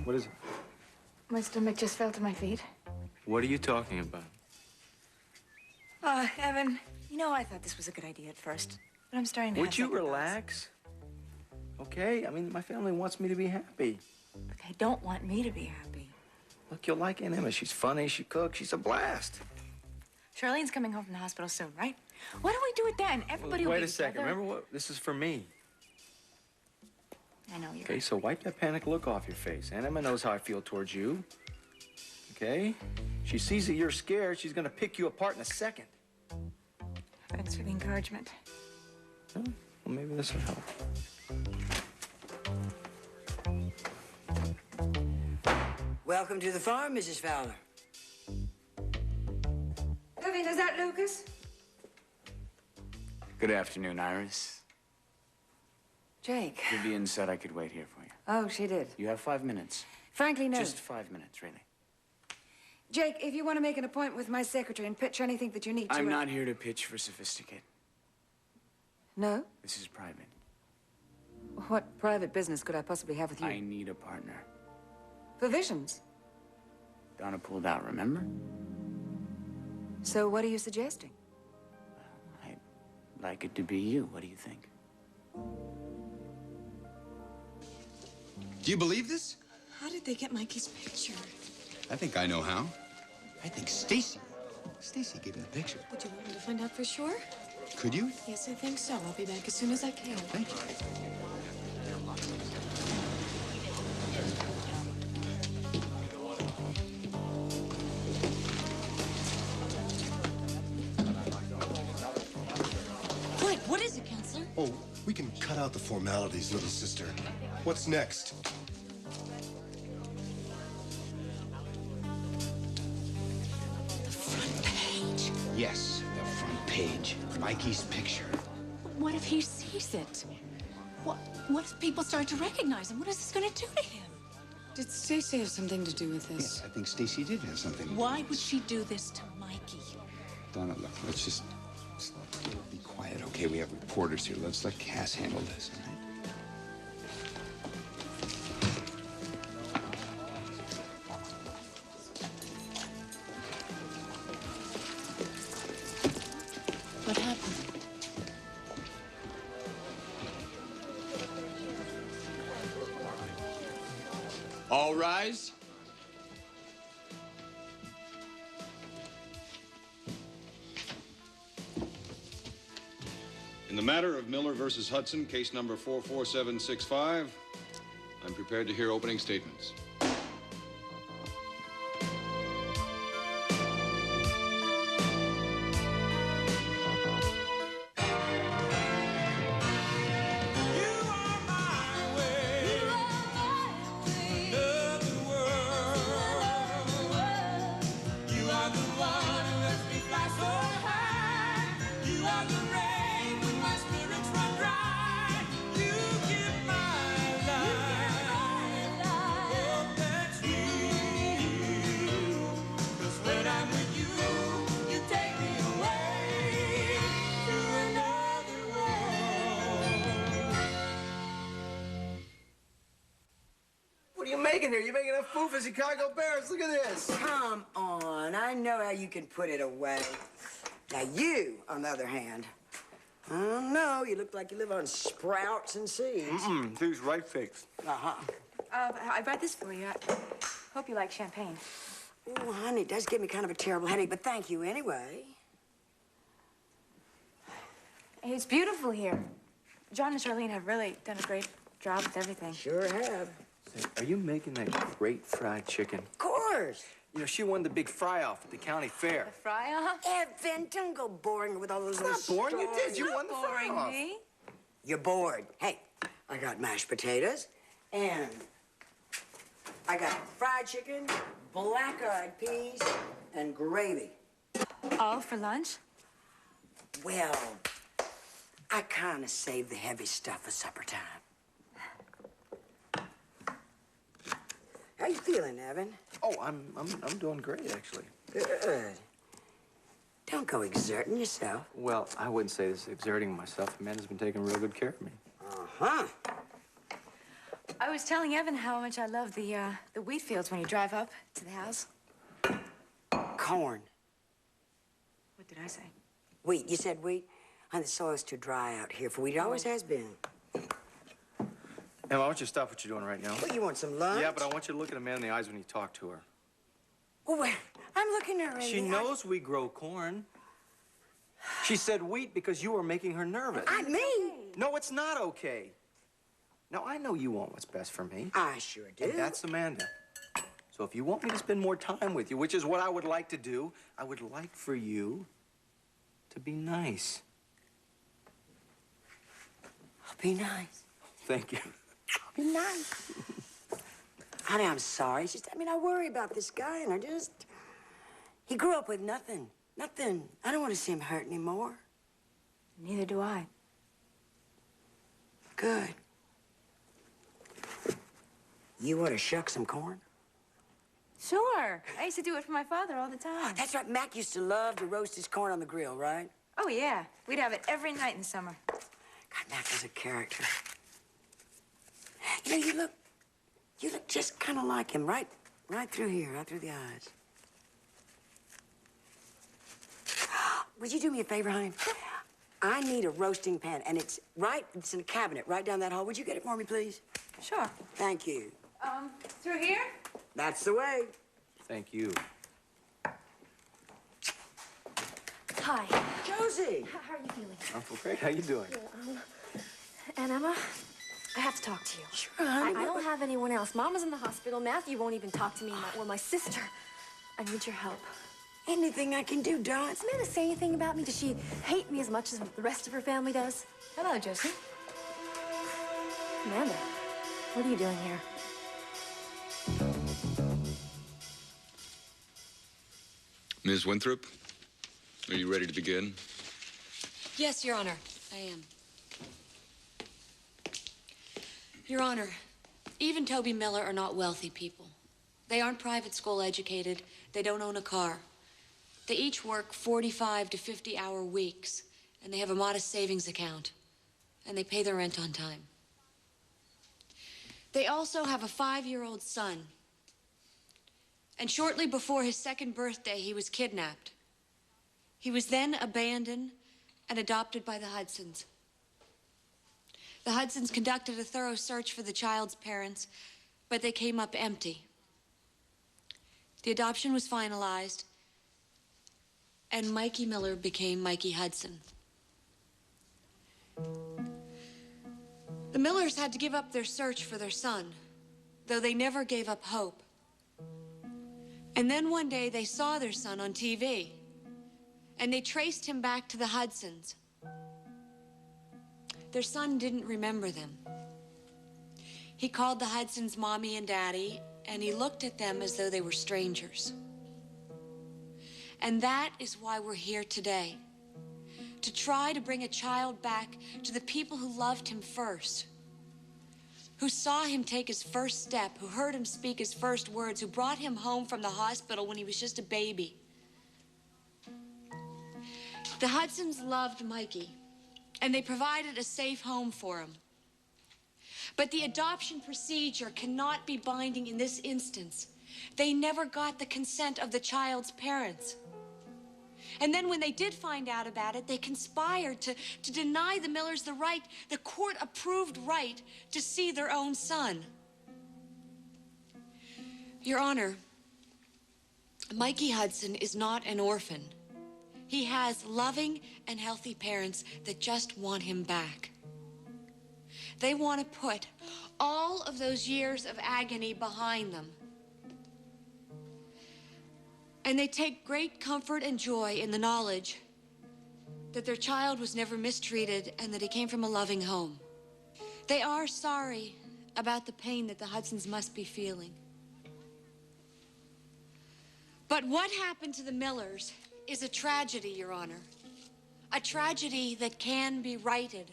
What is it? My stomach just fell to my feet. What are you talking about? Evan, you know, I thought this was a good idea at first, but I'm starting to Would you relax? Okay, I mean, my family wants me to be happy. But they don't want me to be happy. Look, you'll like Aunt Emma. She's funny, she cooks, she's a blast. Charlene's coming home from the hospital soon, right? Why don't we do it then? Everybody will be Wait a second. together. Remember what? This is for me. I know you're Okay, so wipe that panic look off your face. Aunt Emma knows how I feel towards you. Okay? She sees that you're scared, she's gonna pick you apart in a second. Thanks for the encouragement. Oh, well, maybe this will help. Welcome to the farm, Mrs. Fowler. Vivian, is that Lucas? Good afternoon, Iris. Jake. Vivian said I could wait here for you. Oh, she did. You have 5 minutes. Frankly, no. Just 5 minutes, really. Jake, if you want to make an appointment with my secretary and pitch anything that you need to... I'm not here to pitch for Sophisticate. No? This is private. What private business could I possibly have with you? I need a partner. For Visions. Donna pulled out, remember? So what are you suggesting? I'd like it to be you. What do you think? Do you believe this? How did they get Mikey's picture? I think I know how. I think Stacy gave him the picture. Would you want me to find out for sure? Could you? Yes, I think so. I'll be back as soon as I can. Thank you. What is it, Counselor? Oh, we can cut out the formalities, little sister. What's next? The front page. Yes, the front page. Mikey's picture. What if he sees it? What if people start to recognize him? What is this going to do to him? Did Stacy have something to do with this? Yes, I think Stacy did have something to do Why with would this. she do this to Mikey? Donna, look, let's just be quiet, okay? We have reporters here. Let's let Cass handle this, all right? What happened? All rise. In the matter of Miller versus Hudson, case number 44765, I'm prepared to hear opening statements. What are you making here? You're making a food for Chicago Bears. Look at this. Come on. I know how you can put it away. Now, you, on the other hand, I don't know. You look like you live on sprouts and seeds. These right fix. Uh-huh. I brought this for you. I hope you like champagne. Oh, honey, it does give me kind of a terrible headache, but thank you anyway. It's beautiful here. John and Charlene have really done a great job with everything. Sure have. Say, are you making that great fried chicken? Of course. You know, she won the big fry-off at the county fair. The fry-off? Evan, don't go boring with all those little It's not boring. You stories. did. You won the Boring fry-off. me. You're bored. Hey, I got mashed potatoes, and I got fried chicken, black-eyed peas, and gravy. All for lunch? Well, I kind of saved the heavy stuff for supper time. How you feeling, Evan? Oh, I'm doing great, actually. Good. Don't go exerting yourself. Well, I wouldn't say this is exerting myself. Amanda's been taking real good care of me. Uh-huh. I was telling Evan how much I love the wheat fields when you drive up to the house. Corn. What did I say? Wheat. You said wheat? Honey, the soil's too dry out here for wheat. It always has been. Emma, I want you to stop what you're doing right now. What, you want some lunch? Yeah, but I want you to look at a man in the eyes when you talk to her. Oh, wait. I'm looking at her in She the knows we grow corn. She said wheat because you were making her nervous. Me? No, it's not okay. Now, I know you want what's best for me. I sure do. And that's Amanda. So if you want me to spend more time with you, which is what I would like to do, I would like for you to be nice. I'll be nice. Thank you. I'll be nice. Honey, I'm sorry. It's just, I worry about this guy, and he grew up with nothing. Nothing. I don't want to see him hurt anymore. Neither do I. Good. You want to shuck some corn? Sure. I used to do it for my father all the time. That's right. Mac used to love to roast his corn on the grill, right? Oh, yeah. We'd have it every night in summer. God, Mac was a character. You know, you look just kind of like him, right through here, right through the eyes. Would you do me a favor, honey? I need a roasting pan, and it's in a cabinet right down that hall. Would you get it for me, please? Sure. Thank you. Through here? That's the way. Thank you. Hi. Josie! How are you feeling? I'm great. How you doing? And Emma, I have to talk to you. Sure, honey. I don't have anyone else. Mama's in the hospital. Matthew won't even talk to me, or my sister. I need your help. Anything I can do, darling. Does Amanda say anything about me? Does she hate me as much as the rest of her family does? Hello, Josie. Amanda, what are you doing here? Ms. Winthrop, are you ready to begin? Yes, Your Honor, I am. Your Honor, Eve and Toby Miller are not wealthy people. They aren't private school educated. They don't own a car. They each work 45 to 50-hour weeks, and they have a modest savings account, and they pay their rent on time. They also have a 5-year-old son, and shortly before his 2nd birthday, he was kidnapped. He was then abandoned and adopted by the Hudsons. The Hudsons conducted a thorough search for the child's parents, but they came up empty. The adoption was finalized, and Mikey Miller became Mikey Hudson. The Millers had to give up their search for their son, though they never gave up hope. And then one day they saw their son on TV, and they traced him back to the Hudsons. Their son didn't remember them. He called the Hudsons Mommy and Daddy, and he looked at them as though they were strangers. And that is why we're here today, to try to bring a child back to the people who loved him first, who saw him take his first step, who heard him speak his first words, who brought him home from the hospital when he was just a baby. The Hudsons loved Mikey, and they provided a safe home for him. But the adoption procedure cannot be binding in this instance. They never got the consent of the child's parents. And then when they did find out about it, they conspired to deny the Millers the right, the court-approved right, to see their own son. Your Honor, Mikey Hudson is not an orphan. He has loving and healthy parents that just want him back. They want to put all of those years of agony behind them. And they take great comfort and joy in the knowledge that their child was never mistreated and that he came from a loving home. They are sorry about the pain that the Hudsons must be feeling. But what happened to the Millers is a tragedy, Your Honor. A tragedy that can be righted.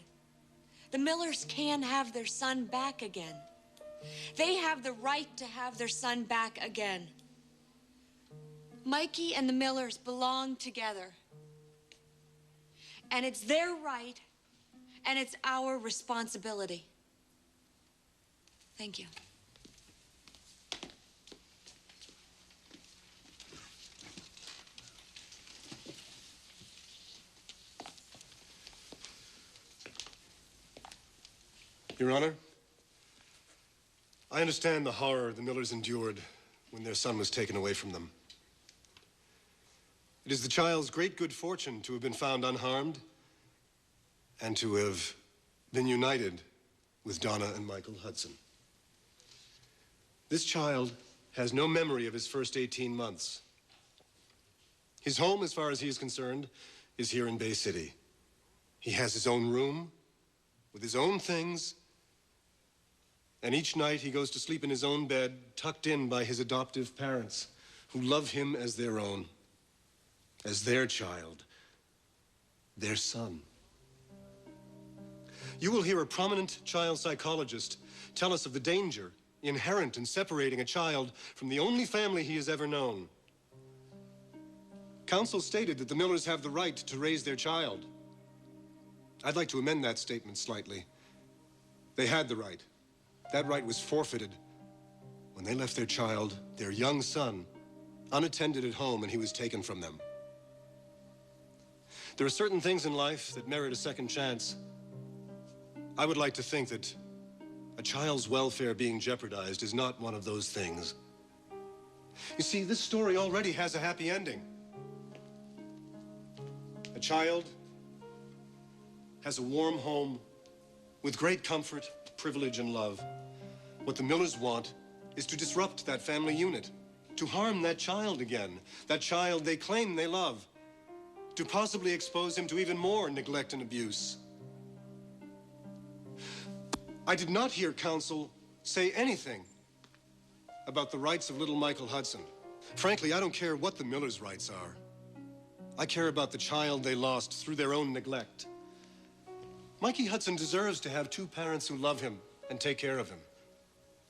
The Millers can have their son back again. They have the right to have their son back again. Mikey and the Millers belong together. And it's their right, and it's our responsibility. Thank you. Your Honor, I understand the horror the Millers endured when their son was taken away from them. It is the child's great good fortune to have been found unharmed and to have been united with Donna and Michael Hudson. This child has no memory of his first 18 months. His home, as far as he is concerned, is here in Bay City. He has his own room with his own things, and each night he goes to sleep in his own bed, tucked in by his adoptive parents, who love him as their own, as their child, their son. You will hear a prominent child psychologist tell us of the danger inherent in separating a child from the only family he has ever known. Counsel stated that the Millers have the right to raise their child. I'd like to amend that statement slightly. They had the right. That right was forfeited when they left their child, their young son, unattended at home, and he was taken from them. There are certain things in life that merit a second chance. I would like to think that a child's welfare being jeopardized is not one of those things. You see, this story already has a happy ending. A child has a warm home with great comfort, privilege, and love. What the Millers want is to disrupt that family unit, to harm that child again, that child they claim they love, to possibly expose him to even more neglect and abuse. I did not hear counsel say anything about the rights of little Michael Hudson. Frankly, I don't care what the Millers' rights are. I care about the child they lost through their own neglect. Mikey Hudson deserves to have two parents who love him and take care of him.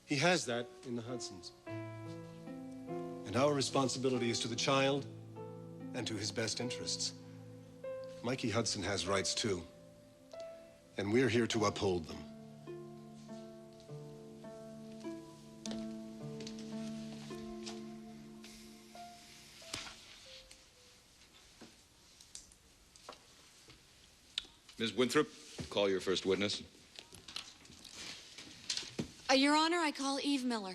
He has that in the Hudsons. And our responsibility is to the child and to his best interests. Mikey Hudson has rights too, and we're here to uphold them. Ms. Winthrop, call your first witness. Your Honor, I call Eve Miller.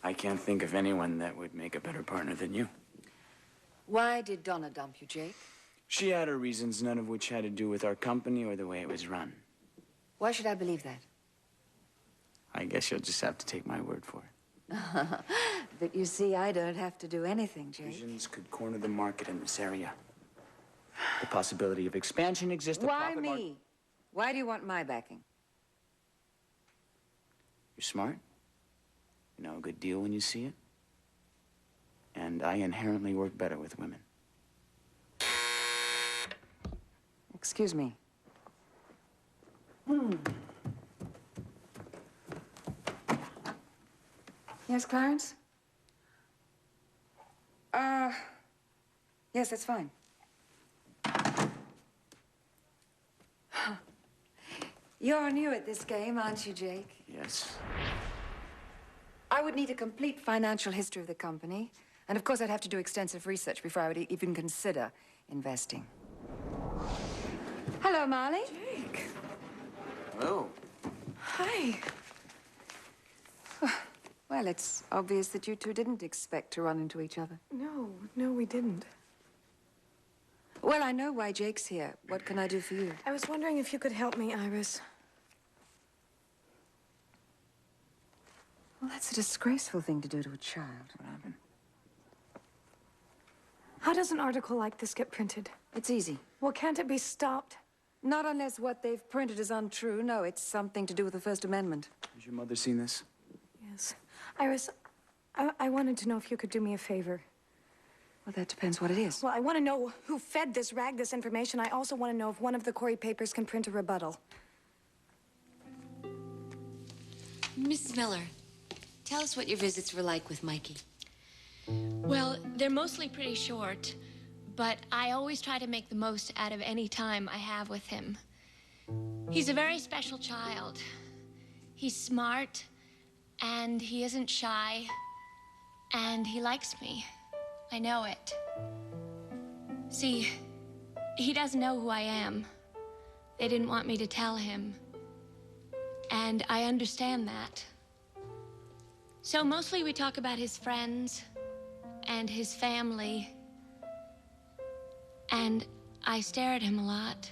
I can't think of anyone that would make a better partner than you. Why did Donna dump you, Jake? She had her reasons, none of which had to do with our company or the way it was run. Why should I believe that? I guess you'll just have to take my word for it. But you see, I don't have to do anything, Jake. Visions could corner the market in this area. The possibility of expansion exists. Why me? Why do you want my backing? You're smart. You know a good deal when you see it. And I inherently work better with women. Excuse me. Yes, Clarence? Yes, that's fine. You're new at this game, aren't you, Jake? Yes. I would need a complete financial history of the company. And of course, I'd have to do extensive research before I would even consider investing. Hello, Marley. Jake. Hello. Hi. Well, it's obvious that you two didn't expect to run into each other. No, we didn't. Well, I know why Jake's here. What can I do for you? I was wondering if you could help me, Iris. Well, that's a disgraceful thing to do to a child. What happened? How does an article like this get printed? It's easy. Well, can't it be stopped? Not unless what they've printed is untrue. No, it's something to do with the First Amendment. Has your mother seen this? Yes. Iris, I wanted to know if you could do me a favor. Well, that depends what it is. Well, I want to know who fed this rag this information. I also want to know if one of the Corey papers can print a rebuttal. Mrs. Miller, tell us what your visits were like with Mikey. Well, they're mostly pretty short, but I always try to make the most out of any time I have with him. He's a very special child. He's smart, and he isn't shy, and he likes me. I know it. See, he doesn't know who I am. They didn't want me to tell him. And I understand that. So mostly we talk about his friends and his family. And I stare at him a lot.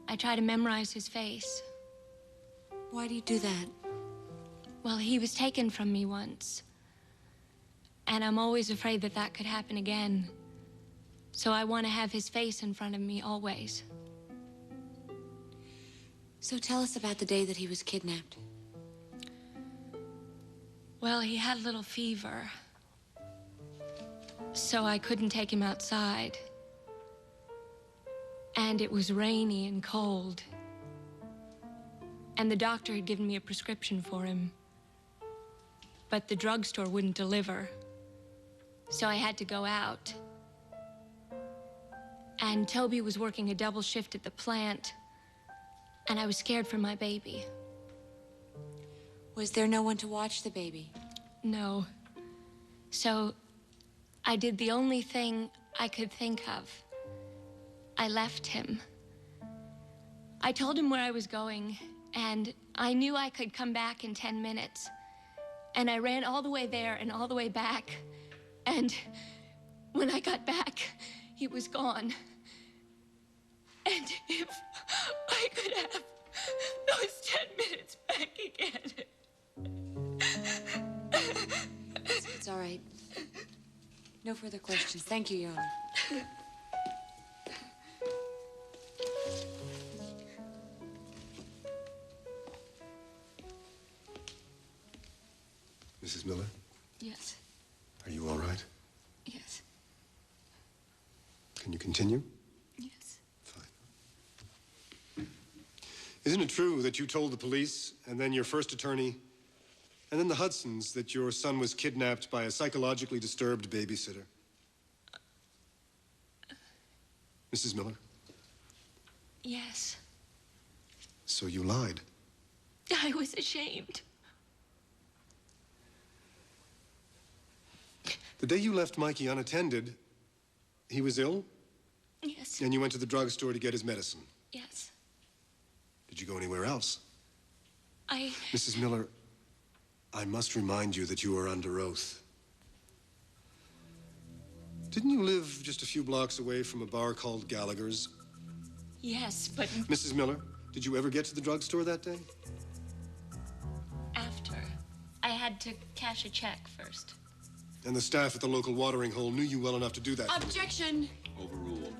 I try to memorize his face. Why do you do that? Well, he was taken from me once. And I'm always afraid that that could happen again. So I want to have his face in front of me always. So tell us about the day that he was kidnapped. Well, he had a little fever. So I couldn't take him outside. And it was rainy and cold. And the doctor had given me a prescription for him. But the drugstore wouldn't deliver. So I had to go out. And Toby was working a double shift at the plant. And I was scared for my baby. Was there no one to watch the baby? No. So I did the only thing I could think of. I left him. I told him where I was going, and I knew I could come back in 10 minutes. And I ran all the way there and all the way back. And when I got back, he was gone. And if I could have those 10 minutes back again. It's all right. No further questions. Thank you, Your Honor. Mrs. Miller, Yes. are you all right? Yes. Can you continue? Yes. Fine. Isn't it true that you told the police, and then your first attorney, and then the Hudsons, that your son was kidnapped by a psychologically disturbed babysitter? Mrs. Miller? Yes. So you lied. I was ashamed. The day you left Mikey unattended, he was ill? Yes. And you went to the drugstore to get his medicine. Yes. Did you go anywhere else? I... Mrs. Miller, I must remind you that you are under oath. Didn't you live just a few blocks away from a bar called Gallagher's? Yes, but... Mrs. Miller, did you ever get to the drugstore that day? After. I had to cash a check first. And the staff at the local watering hole knew you well enough to do that. Objection! Overruled.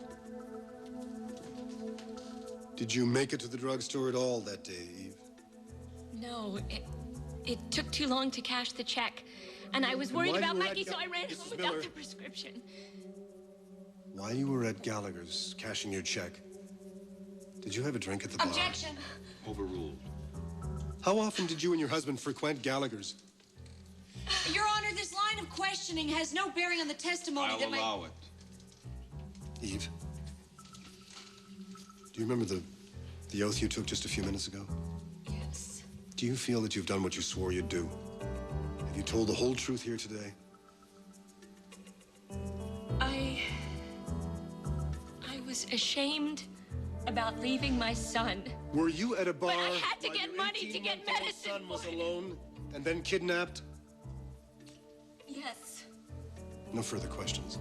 Did you make it to the drugstore at all that day, Eve? No, it took too long to cash the check. And I was worried about Mikey, so I ran home without the prescription. While you were at Gallagher's cashing your check, did you have a drink at the bar? Objection! Overruled. How often did you and your husband frequent Gallagher's? Your Honor, this line of questioning has no bearing on the testimony I'll that my... allow it. Eve, do you remember the oath you took just a few minutes ago? Yes. Do you feel that you've done what you swore you'd do? Have you told the whole truth here today? I was ashamed about leaving my son. Were you at a bar But I had to while get your money to get 18-month-old medicine son was for him. alone and then kidnapped? Yes. No further questions.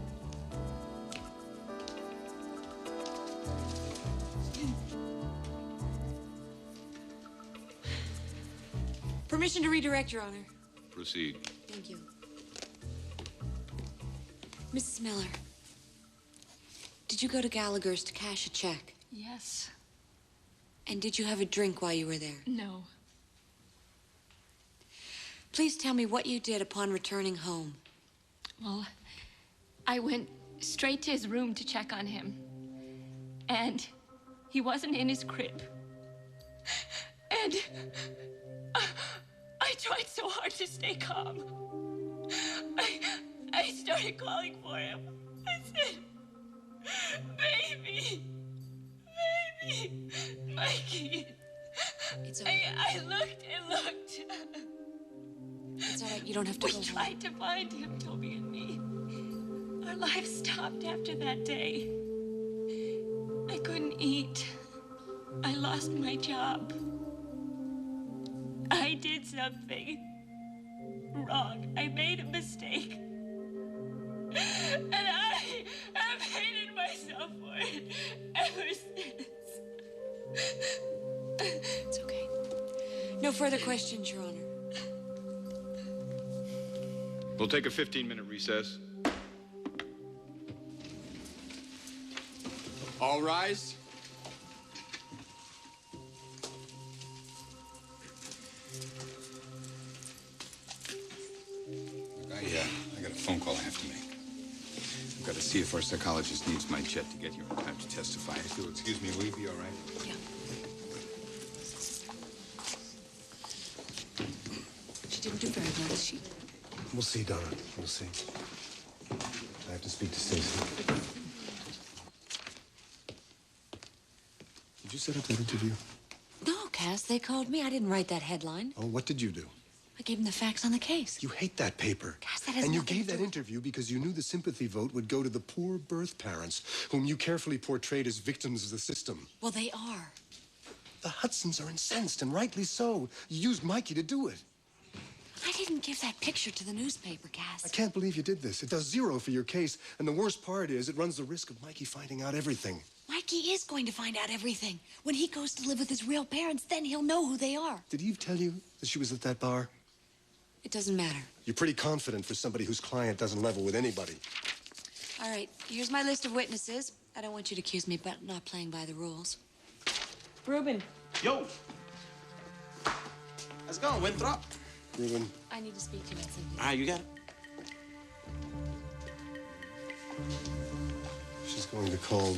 Permission to redirect, Your Honor. Proceed. Thank you. Mrs. Miller, did you go to Gallagher's to cash a check? Yes. And did you have a drink while you were there? No. Please tell me what you did upon returning home. Well, I went straight to his room to check on him. And he wasn't in his crib. And I tried so hard to stay calm. I started calling for him. I said, baby, Mikey. It's all right. I looked and looked. It's all right. You don't have to We go home. tried to find him, Toby and me. Our lives stopped after that day. I couldn't eat. I lost my job. I did something wrong. I made a mistake. And I have hated myself for it ever since. It's okay. No further questions, Your Honor. We'll take a 15-minute recess. All rise. Look, I got a phone call I have to make. I've got to see if our psychologist needs my jet to get here in time to testify. If you'll excuse me, will you be all right? Yeah. She didn't do very well, did she? We'll see, Donna. We'll see. I have to speak to Stacy. Did you set up that interview? No, Cass, they called me. I didn't write that headline. Oh, what did you do? I gave them the facts on the case. You hate that paper. Cass, that has And you nothing gave to that do- interview because you knew the sympathy vote would go to the poor birth parents, whom you carefully portrayed as victims of the system. Well, they are. The Hudsons are incensed, and rightly so. You used Mikey to do it. I didn't give that picture to the newspaper, Cass. I can't believe you did this. It does zero for your case, and the worst part is it runs the risk of Mikey finding out everything. Mikey is going to find out everything. When he goes to live with his real parents, then he'll know who they are. Did Eve tell you that she was at that bar? It doesn't matter. You're pretty confident for somebody whose client doesn't level with anybody. All right, here's my list of witnesses. I don't want you to accuse me of not playing by the rules. Ruben. Yo. How's it going, Winthrop? Ruben. I need to speak to you, Cynthia. All right, you got it. She's going to call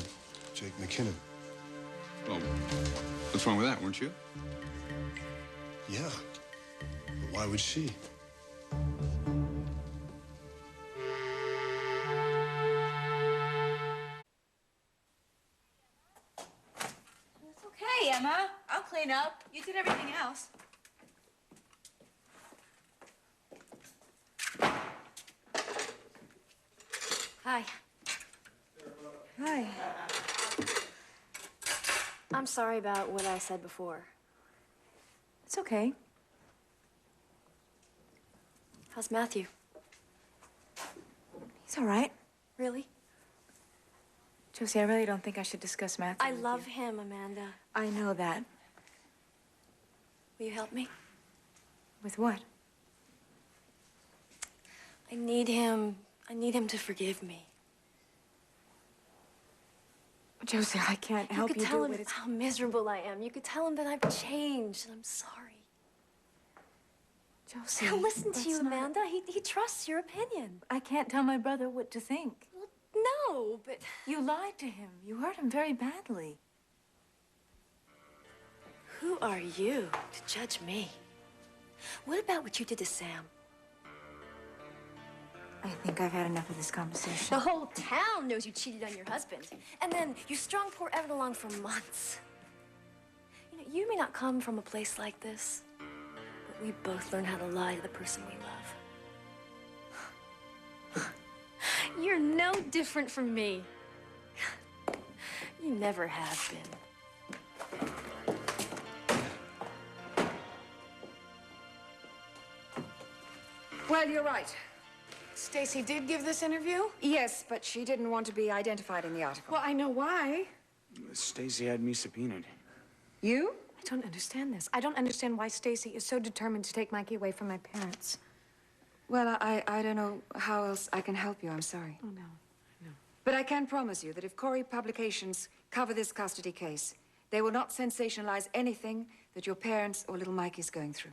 Jake McKinnon. Well, what's wrong with that, weren't you? Yeah. But why would she? It's okay, Emma. I'll clean up. You did everything else. Hi. Hi. I'm sorry about what I said before. It's okay. How's Matthew? He's all right. Really? Josie, I really don't think I should discuss Matthew I with love you. him, Amanda. I know that. Will you help me? With what? I need him to forgive me. Josie, I can't help You you could tell do him what it's... how miserable I am. You could tell him that I've changed and I'm sorry. Josie, He'll listen to that's you, not- Amanda. He trusts your opinion. I can't tell my brother what to think. No, but... You lied to him. You hurt him very badly. Who are you to judge me? What about what you did to Sam? I think I've had enough of this conversation. The whole town knows you cheated on your husband. And then you strung poor Evan along for months. You know, you may not come from a place like this, but we both learn how to lie to the person we love. You're no different from me. You never have been. Well, you're right. Stacy did give this interview? Yes, but she didn't want to be identified in the article. Well, I know why. Stacy had me subpoenaed. You? I don't understand this. I don't understand why Stacy is so determined to take Mikey away from my parents. Well, I don't know how else I can help you. I'm sorry. Oh, no. But I can promise you that if Corey Publications cover this custody case, they will not sensationalize anything that your parents or little Mikey's going through.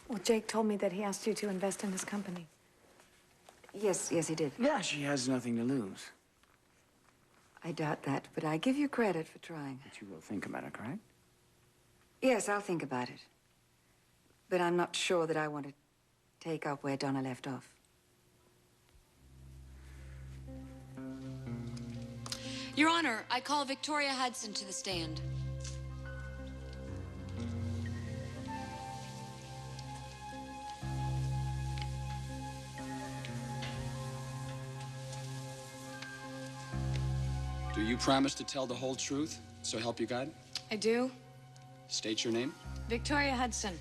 Well, Jake told me that he asked you to invest in his company. Yes, he did. Yeah, she has nothing to lose. I doubt that, but I give you credit for trying. But you will think about it, correct? Yes, I'll think about it. But I'm not sure that I want to take up where Donna left off. Your Honor, I call Victoria Hudson to the stand. Do you promise to tell the whole truth, so help you God? I do. State your name. Victoria Hudson.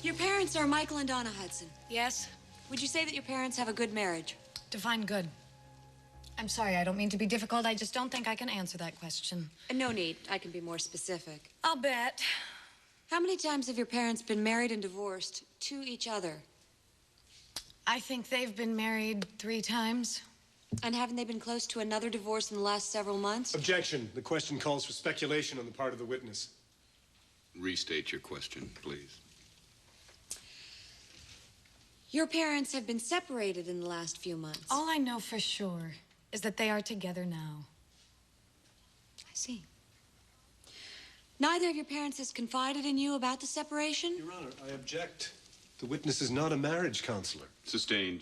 Your parents are Michael and Donna Hudson. Yes? Would you say that your parents have a good marriage? Define good. I'm sorry, I don't mean to be difficult. I just don't think I can answer that question. No need. I can be more specific. I'll bet. How many times have your parents been married and divorced to each other? I think they've been married 3 times. And haven't they been close to another divorce in the last several months? Objection. The question calls for speculation on the part of the witness. Restate your question, please. Your parents have been separated in the last few months. All I know for sure is that they are together now. I see. Neither of your parents has confided in you about the separation? Your Honor, I object. The witness is not a marriage counselor. Sustained.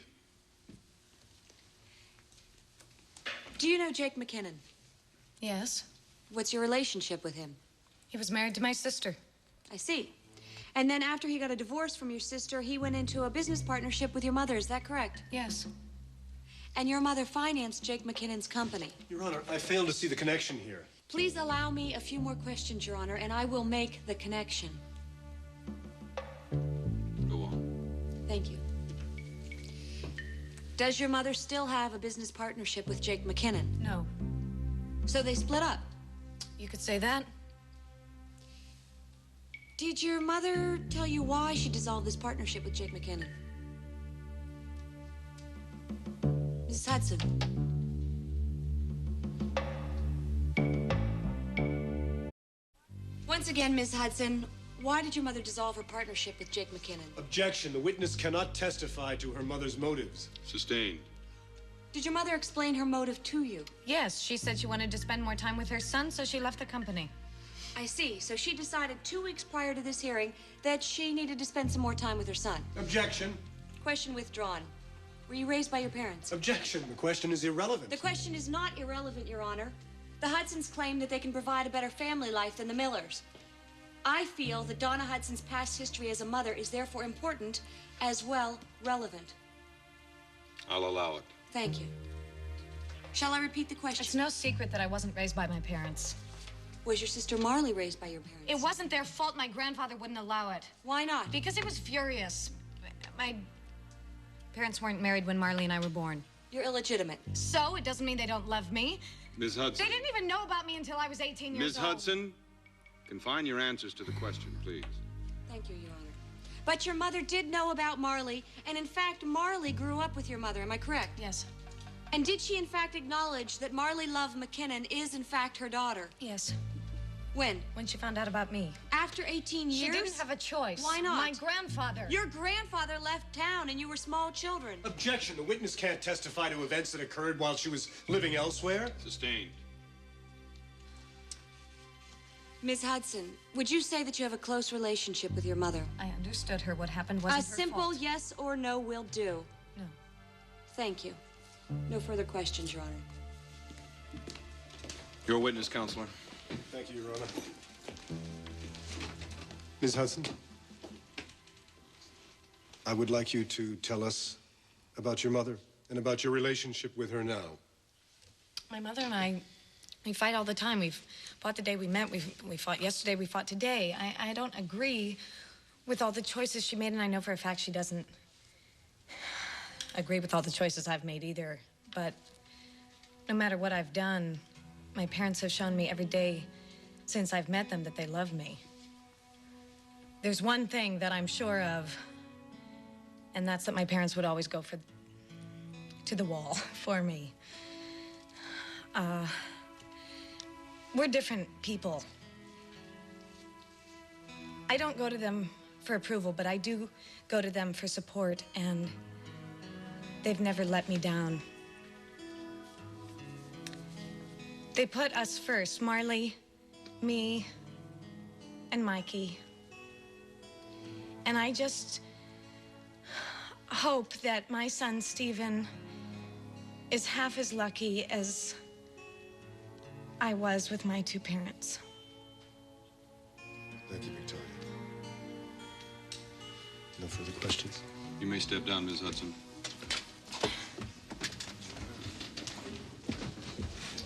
Do you know Jake McKinnon? Yes. What's your relationship with him? He was married to my sister. I see. And then after he got a divorce from your sister, he went into a business partnership with your mother, is that correct? Yes. And your mother financed Jake McKinnon's company. Your Honor, I fail to see the connection here. Please allow me a few more questions, Your Honor, and I will make the connection. Go on. Thank you. Does your mother still have a business partnership with Jake McKinnon? No. So they split up? You could say that. Did your mother tell you why she dissolved this partnership with Jake McKinnon? Mrs. Hudson. Once again, Ms. Hudson, why did your mother dissolve her partnership with Jake McKinnon? Objection. The witness cannot testify to her mother's motives. Sustained. Did your mother explain her motive to you? Yes, she said she wanted to spend more time with her son, so she left the company. I see. So she decided 2 weeks prior to this hearing that she needed to spend some more time with her son. Objection. Question withdrawn. Were you raised by your parents? Objection. The question is irrelevant. The question is not irrelevant, Your Honor. The Hudsons claim that they can provide a better family life than the Millers. I feel that Donna Hudson's past history as a mother is therefore important, as well relevant. I'll allow it. Thank you. Shall I repeat the question? It's no secret that I wasn't raised by my parents. Was your sister Marley raised by your parents? It wasn't their fault. My grandfather wouldn't allow it. Why not? Because he was furious. My parents weren't married when Marley and I were born. You're illegitimate. So it doesn't mean they don't love me. Ms. Hudson. They didn't even know about me until I was 18 years Ms. old. Hudson, confine your answers to the question, please. Thank you, Your Honor. But your mother did know about Marley, and in fact, Marley grew up with your mother. Am I correct? Yes. And did she in fact acknowledge that Marley Love McKinnon is in fact her daughter? Yes. When? When she found out about me. After 18 years? She didn't have a choice. Why not? My grandfather. Your grandfather left town and you were small children. Objection. The witness can't testify to events that occurred while she was living elsewhere. Sustained. Ms. Hudson, would you say that you have a close relationship with your mother? I understood her. What happened wasn't A her simple fault. yes or no will do. No. Thank you. No further questions, Your Honor. Your witness, Counselor. Thank you, Your Honor. Ms. Hudson, I would like you to tell us about your mother and about your relationship with her now. My mother and I, we fight all the time. We've fought the day we met. We fought yesterday. We fought today. I don't agree with all the choices she made, and I know for a fact she doesn't agree with all the choices I've made either. But no matter what I've done, my parents have shown me every day since I've met them that they love me. There's one thing that I'm sure of, and that's that my parents would always go to the wall for me. We're different people. I don't go to them for approval, but I do go to them for support, and they've never let me down. They put us first, Marley, me, and Mikey. And I just hope that my son, Stephen, is half as lucky as I was with my two parents. Thank you, Victoria. No further questions? You may step down, Ms. Hudson.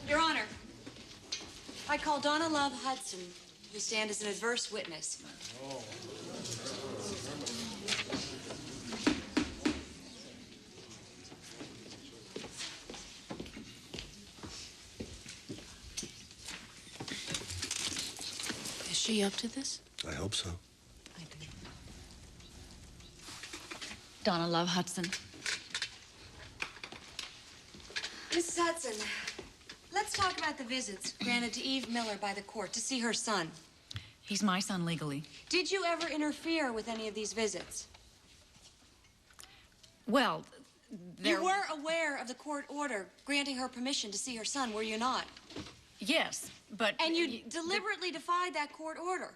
Your Honor, I call Donna Love Hudson to stand as an adverse witness. Is she up to this? I hope so. Donna Love Hudson. Mrs. Hudson, let's talk about the visits granted to Eve Miller by the court to see her son. He's my son legally. Did you ever interfere with any of these visits? Well, You were aware of the court order granting her permission to see her son, were you not? Yes, but... And you deliberately defied that court order.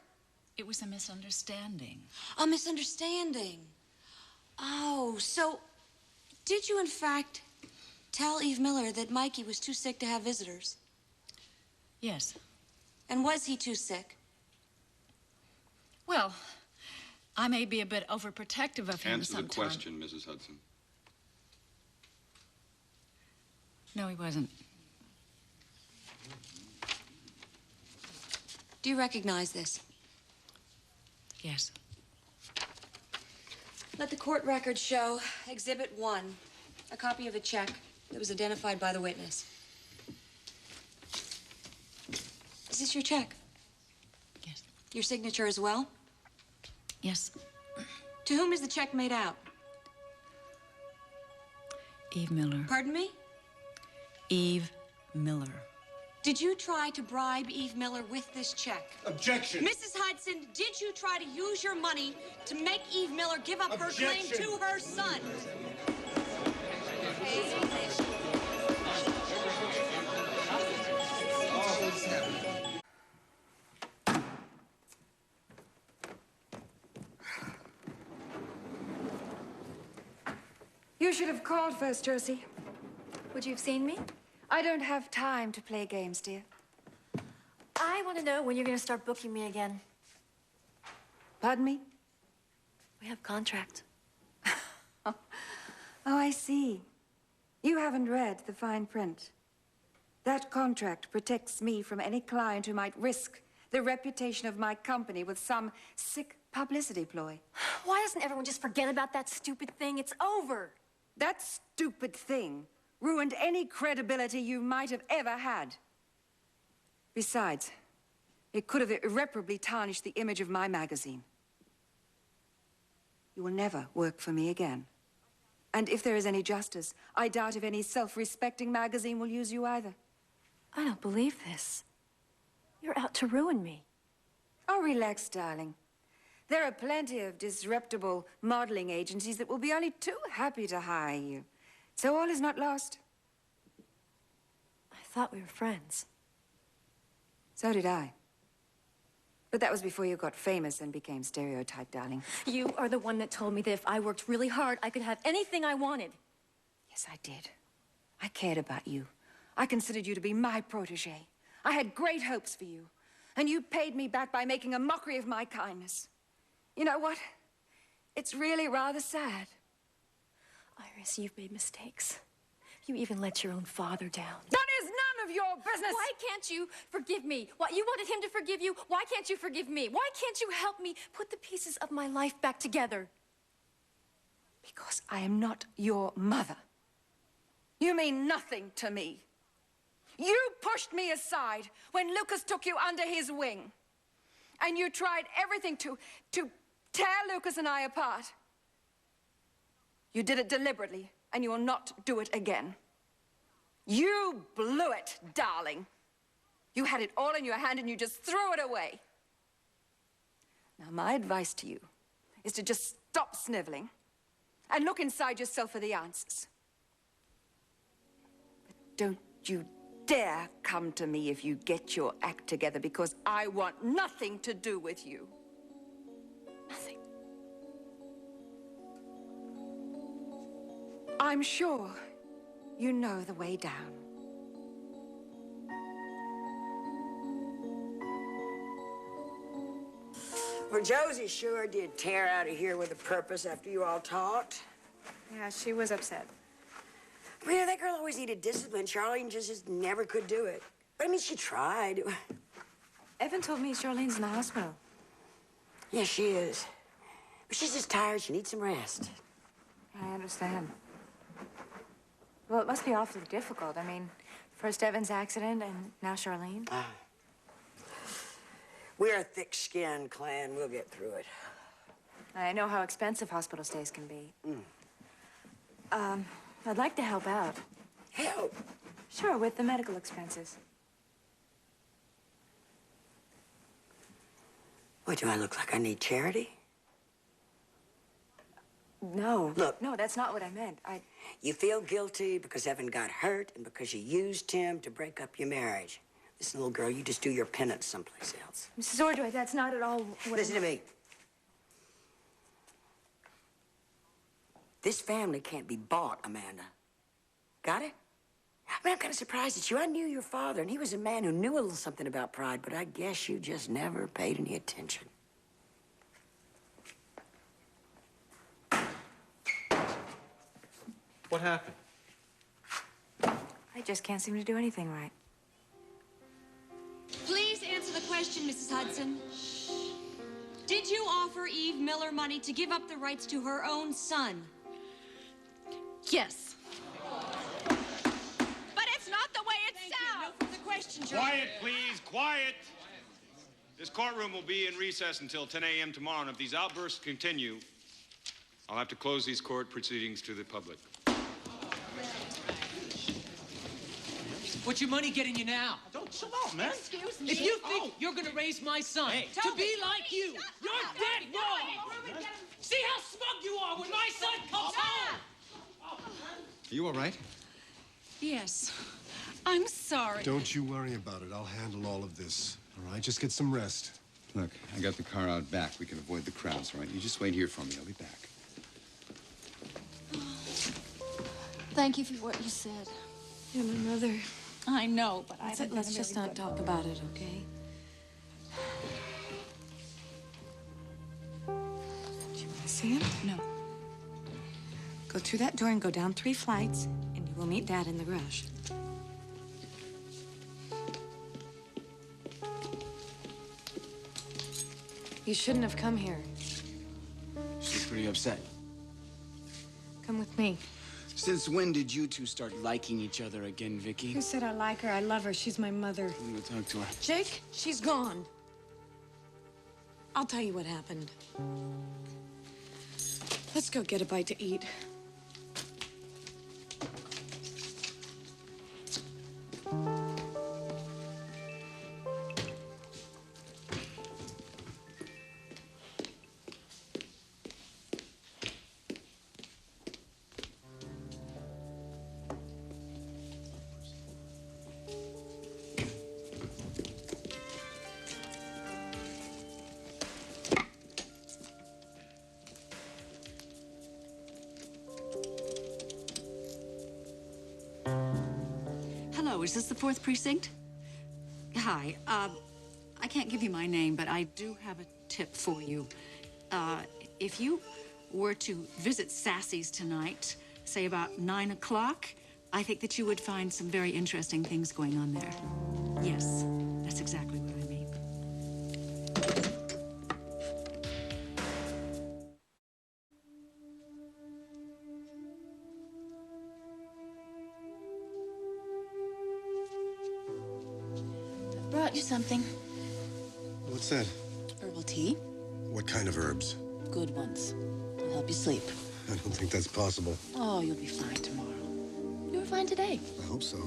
It was a misunderstanding. A misunderstanding. Oh, so did you in fact tell Eve Miller that Mikey was too sick to have visitors? Yes. And was he too sick? Well, I may be a bit overprotective of him Answer the sometimes. question, Mrs. Hudson. No, he wasn't. Do you recognize this? Yes. Let the court record show Exhibit 1, a copy of a check that was identified by the witness. Is this your check? Yes. Your signature as well? Yes. To whom is the check made out? Eve Miller. Pardon me? Eve Miller. Did you try to bribe Eve Miller with this check? Objection. Mrs. Hudson, did you try to use your money to make Eve Miller give up her claim to her son? You should have called first, Josie. Would you have seen me? I don't have time to play games, dear. I want to know when you're going to start booking me again. Pardon me? We have contract. Oh, I see. You haven't read the fine print. That contract protects me from any client who might risk the reputation of my company with some sick publicity ploy. Why doesn't everyone just forget about that stupid thing? It's over. That stupid thing ruined any credibility you might have ever had. Besides, it could have irreparably tarnished the image of my magazine. You will never work for me again. And if there is any justice, I doubt if any self-respecting magazine will use you either. I don't believe this. You're out to ruin me. Oh, relax, darling. There are plenty of disreputable modeling agencies that will be only too happy to hire you. So all is not lost. I thought we were friends. So did I. But that was before you got famous and became stereotyped, darling. You are the one that told me that if I worked really hard, I could have anything I wanted. Yes, I did. I cared about you. I considered you to be my protege. I had great hopes for you. And you paid me back by making a mockery of my kindness. You know what? It's really rather sad. Iris, you've made mistakes. You even let your own father down. That is none of your business! Why can't you forgive me? Why, you wanted him to forgive you. Why can't you forgive me? Why can't you help me put the pieces of my life back together? Because I am not your mother. You mean nothing to me. You pushed me aside when Lucas took you under his wing. And you tried everything to tear Lucas and I apart. You did it deliberately, and you will not do it again. You blew it, darling. You had it all in your hand, and you just threw it away. Now, my advice to you is to just stop sniveling and look inside yourself for the answers. But don't you dare come to me if you get your act together, because I want nothing to do with you. Nothing. I'm sure you know the way down. Well, Josie sure did tear out of here with a purpose after you all talked. Yeah, she was upset. Well, yeah, that girl always needed discipline. Charlene just never could do it. But I mean, she tried. Evan told me Charlene's in the hospital. Yeah, she is. But she's just tired. She needs some rest. I understand. Well, it must be awfully difficult. I mean, first Evan's accident and now Charlene. We're a thick-skinned clan. We'll get through it. I know how expensive hospital stays can be. I'd like to help out. Help? Sure, with the medical expenses. What, do I look like I need charity? No. Look. No, that's not what I meant. You feel guilty because Evan got hurt and because you used him to break up your marriage. Listen, little girl, you just do your penance someplace else. Mrs. Ordway, that's not at all what Listen to me. This family can't be bought, Amanda. Got it? I mean, I'm kind of surprised at you. I knew your father, and he was a man who knew a little something about pride, but I guess you just never paid any attention. What happened? I just can't seem to do anything right. Please answer the question, Mrs. Hudson. Did you offer Eve Miller money to give up the rights to her own son? Yes. But it's not the way it sounds. No further questions, Your Quiet, please, quiet. This courtroom will be in recess until 10 a.m. tomorrow, and if these outbursts continue, I'll have to close these court proceedings to the public. What's your money getting you now? Don't chill out, man. Excuse me. If you think you're gonna raise my son to be like you, you're dead wrong. See how smug you are when my son comes home. Are you all right? Yes. I'm sorry. Don't you worry about it. I'll handle all of this. All right? Just get some rest. Look, I got the car out back. We can avoid the crowds, all right? You just wait here for me. I'll be back. Thank you for what you said. You're my mother. I know, but Let's just not talk about it, okay? Do you want to see him? No. Go through that door and go down 3 flights, and you will meet Dad in the garage. You shouldn't have come here. She's pretty upset. Come with me. Since when did you two start liking each other again, Vicky? Who said I like her? I love her. She's my mother. I'm gonna talk to her. Jake, she's gone. I'll tell you what happened. Let's go get a bite to eat. Hello, is this the 4th Precinct? Hi, I can't give you my name, but I do have a tip for you. If you were to visit Sassy's tonight, say about 9 o'clock, I think that you would find some very interesting things going on there. Yes, that's exactly what I mean. Brought you something. What's that? Herbal tea. What kind of herbs? Good ones. They'll help you sleep. I don't think that's possible. Oh, you'll be fine tomorrow. You were fine today. I hope so.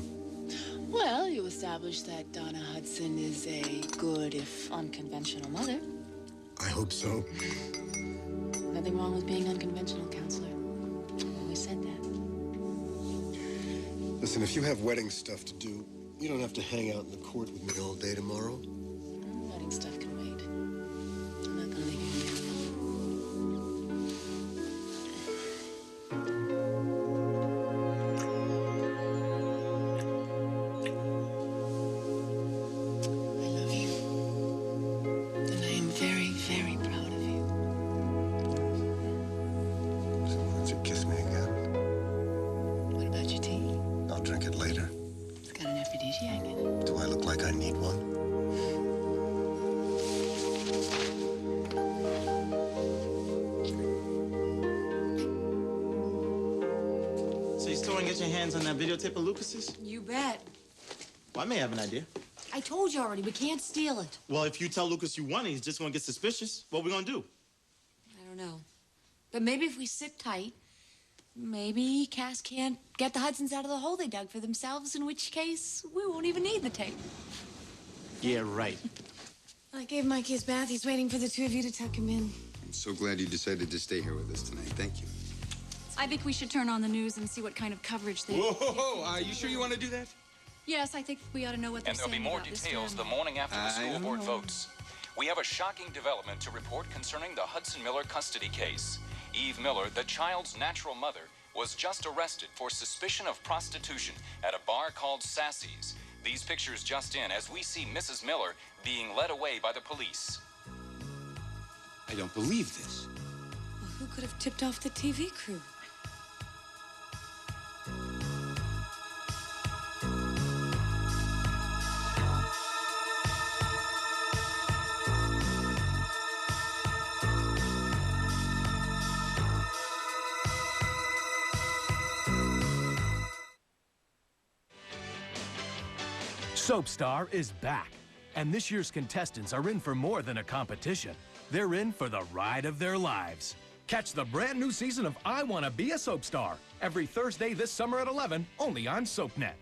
Well, you established that Donna Hudson is a good, if unconventional mother. I hope so. nothing wrong with being unconventional, counselor. I've always said that. Listen, if you have wedding stuff to do, you don't have to hang out in the court with me all day tomorrow. Wedding stuff can wait. I'm not gonna leave you here. I love you. And I am very, very proud of you. So why don't you kiss me again? What about your tea? I'll drink it later. It's got an aphrodisiac in it. Do I look like I need one? So you still want to get your hands on that videotape of Lucas's? You bet. Well, I may have an idea. I told you already, we can't steal it. Well, if you tell Lucas you want it, he's just going to get suspicious. What are we going to do? I don't know. But maybe if we sit tight, maybe Cass can't get the Hudsons out of the hole they dug for themselves, in which case we won't even need the tape. Yeah, right. I gave Mikey his bath. He's waiting for the two of you to tuck him in. I'm so glad you decided to stay here with us tonight. Thank you. I think we should turn on the news and see what kind of coverage they... Whoa, are you sure you want to do that? Yes, I think we ought to know what they're And there'll be saying more about this details the family. morning after the school board votes. We have a shocking development to report concerning the Hudson Miller custody case. Eve Miller, the child's natural mother, was just arrested for suspicion of prostitution at a bar called Sassy's. These pictures just in as we see Mrs. Miller being led away by the police. I don't believe this. Well, who could have tipped off the TV crew? Soapstar is back, and this year's contestants are in for more than a competition. They're in for the ride of their lives. Catch the brand new season of I Want to Be a Soapstar every Thursday this summer at 11, only on SoapNet.